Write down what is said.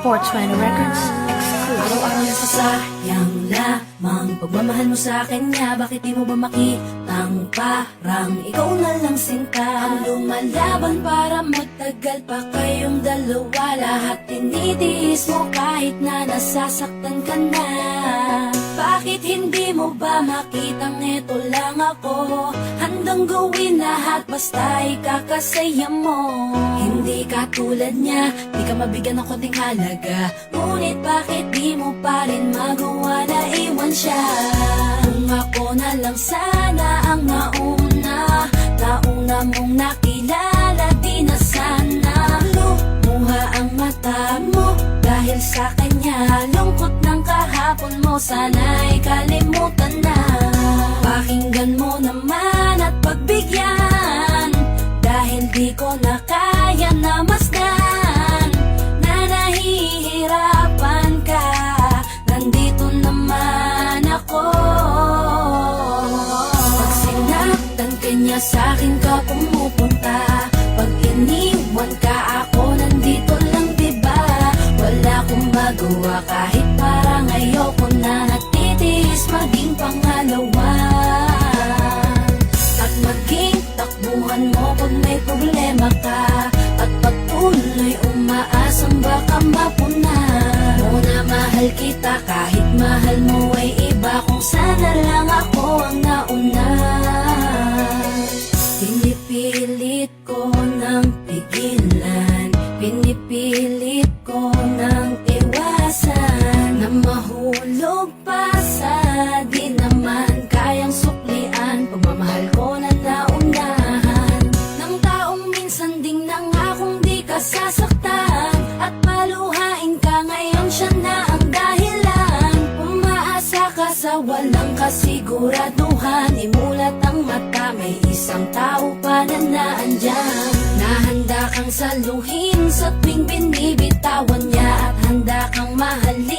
420 Records exclusive. Araw-araw nasasayang lamang pagmamahal mo sa akin nga. Bakit di mo ba makitang parang ikaw na lang sinta ang lumalaban para magtagal pa kayong dalawa. Lahat tinitiis mo kahit na nasasaktan ka na. Bakit hindi mo ba makitang eto lang ako? Handang gawin lahat basta ikakasaya mo. Hindi ka tulad niya, di ka mabigyan ng konting halaga. Ngunit bakit di mo pa rin magawa na iwan siya? Kung ako na lang sana ang nauna mong nakilala, di na sana lumuha ang mata mo dahil sa kanya. Lungkot ng kahapon mo, sana'y kalimutan na. Pakinggan mo naman at pagbigyan, dahil di ko na kaya na masdan na nahihirapan ka. Nandito naman ako. Pag sinaktan ka niya, sa'kin ka pumupunta. Pag iniwan ka, ako nandito lang, diba? Wala akong magawa kahit parang ayoko na. Natitiis maging pangalawa at maging takbuhan mo pag may problema ka. At patuloy umaasang baka mapuna mo na mahal kita kahit mahal mo ay iba. Kung sana lang ako ang nauna. Pinipilit ko ng pigilan, pinipilit ko ng iwasan na mahulog pa sa di naman kayang suklian. Pagmamahal ko na naunahan ng taong minsan ding nangakong di ka sasaktan. At paluhain ka ngayon, siya na ang dahilan. Umaasa ka sa walang kasiguraduhan. Imulat ang mata, may isang tao pa na naandyan. Nahanda kang saluhin sa tuwing binibitawan niya, at handa kang mahalin